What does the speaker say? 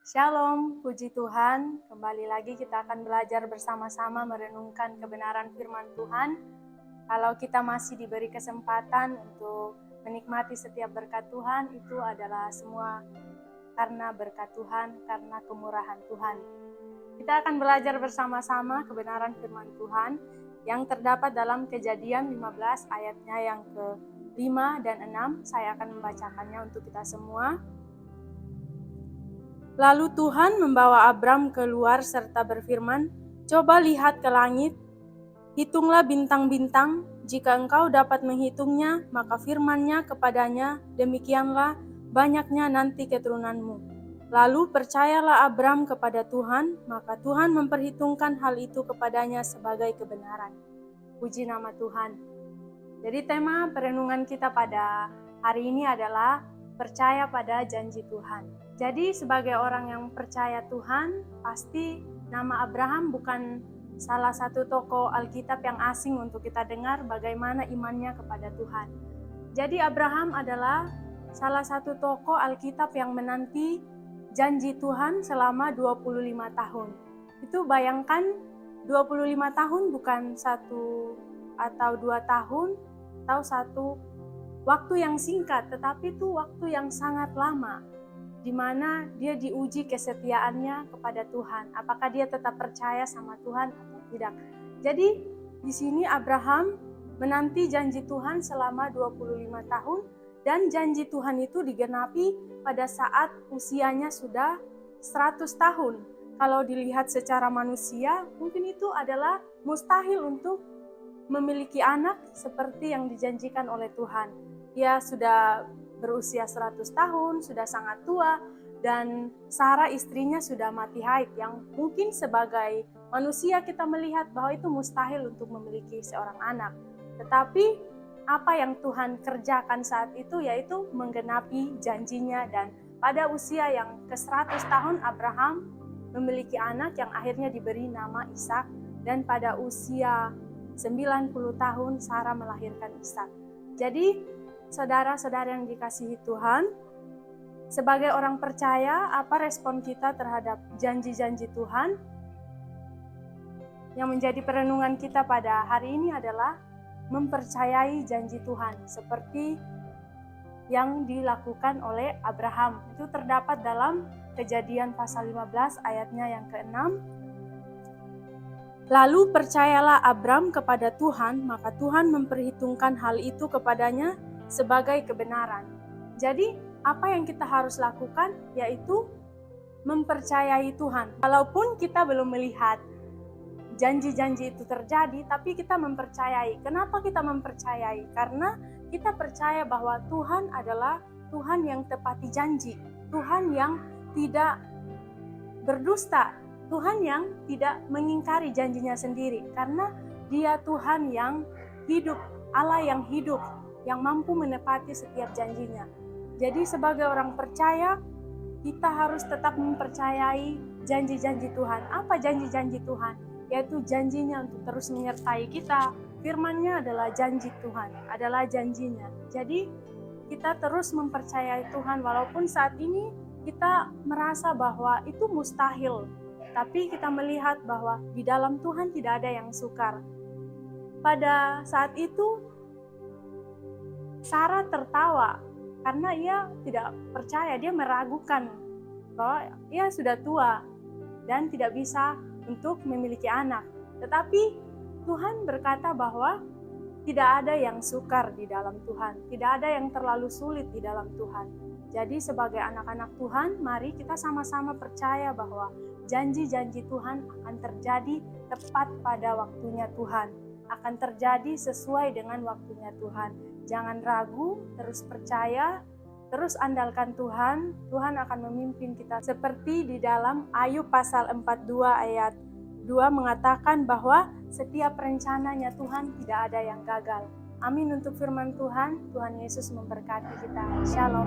Shalom, puji Tuhan. Kembali lagi kita akan belajar bersama-sama merenungkan kebenaran firman Tuhan. Kalau kita masih diberi kesempatan untuk menikmati setiap berkat Tuhan, itu adalah semua karena berkat Tuhan, karena kemurahan Tuhan. Kita akan belajar bersama-sama kebenaran firman Tuhan yang terdapat dalam Kejadian 15 ayatnya yang ke-5 dan 6. Saya akan membacakannya untuk kita semua. Lalu Tuhan membawa Abram keluar serta berfirman, "Coba lihat ke langit, hitunglah bintang-bintang, jika engkau dapat menghitungnya, maka firman-Nya kepadanya, demikianlah banyaknya nanti keturunanmu." Lalu percayalah Abram kepada Tuhan, maka Tuhan memperhitungkan hal itu kepadanya sebagai kebenaran. Puji nama Tuhan. Jadi tema perenungan kita pada hari ini adalah percaya pada janji Tuhan. Jadi sebagai orang yang percaya Tuhan, pasti nama Abraham bukan salah satu tokoh Alkitab yang asing untuk kita dengar bagaimana imannya kepada Tuhan. Jadi Abraham adalah salah satu tokoh Alkitab yang menanti janji Tuhan selama 25 tahun. Itu bayangkan 25 tahun bukan 1 atau 2 tahun atau 1 waktu yang singkat, tetapi itu waktu yang sangat lama, di mana dia diuji kesetiaannya kepada Tuhan. Apakah dia tetap percaya sama Tuhan atau tidak. Jadi di sini Abraham menanti janji Tuhan selama 25 tahun dan janji Tuhan itu digenapi pada saat usianya sudah 100 tahun. Kalau dilihat secara manusia, mungkin itu adalah mustahil untuk memiliki anak seperti yang dijanjikan oleh Tuhan. Dia sudah berusia 100 tahun, sudah sangat tua, dan Sarah istrinya sudah mati haid, yang mungkin sebagai manusia kita melihat bahwa itu mustahil untuk memiliki seorang anak. Tetapi apa yang Tuhan kerjakan saat itu yaitu menggenapi janjinya, dan pada usia yang ke-100 tahun Abraham memiliki anak yang akhirnya diberi nama Ishak, dan pada usia 90 tahun Sarah melahirkan Ishak. Jadi saudara-saudara yang dikasihi Tuhan, sebagai orang percaya, apa respon kita terhadap janji-janji Tuhan? Yang menjadi perenungan kita pada hari ini adalah mempercayai janji Tuhan, seperti yang dilakukan oleh Abraham. Itu terdapat dalam Kejadian pasal 15 ayatnya yang ke-6. Lalu percayalah Abram kepada Tuhan, maka Tuhan memperhitungkan hal itu kepadanya sebagai kebenaran. Jadi apa yang kita harus lakukan yaitu mempercayai Tuhan. Walaupun kita belum melihat janji-janji itu terjadi, tapi kita mempercayai. Kenapa kita mempercayai? Karena kita percaya bahwa Tuhan adalah Tuhan yang tepati janji, Tuhan yang tidak berdusta, Tuhan yang tidak mengingkari janjinya sendiri, karena Dia Tuhan yang hidup, Allah yang hidup, yang mampu menepati setiap janjinya. Jadi sebagai orang percaya, kita harus tetap mempercayai janji-janji Tuhan. Apa janji-janji Tuhan? Yaitu janjinya untuk terus menyertai kita. Firman-Nya adalah janji Tuhan, adalah janjinya. Jadi kita terus mempercayai Tuhan walaupun saat ini kita merasa bahwa itu mustahil. Tapi kita melihat bahwa di dalam Tuhan tidak ada yang sukar. Pada saat itu Sarah tertawa karena ia tidak percaya, dia meragukan bahwa ia sudah tua dan tidak bisa untuk memiliki anak. Tetapi Tuhan berkata bahwa tidak ada yang sukar di dalam Tuhan, tidak ada yang terlalu sulit di dalam Tuhan. Jadi sebagai anak-anak Tuhan, mari kita sama-sama percaya bahwa janji-janji Tuhan akan terjadi tepat pada waktunya Tuhan, akan terjadi sesuai dengan waktunya Tuhan. Jangan ragu, terus percaya, terus andalkan Tuhan. Tuhan akan memimpin kita. Seperti di dalam Ayub pasal 42 ayat 2 mengatakan bahwa setiap rencananya Tuhan tidak ada yang gagal. Amin untuk firman Tuhan. Tuhan Yesus memberkati kita. Shalom.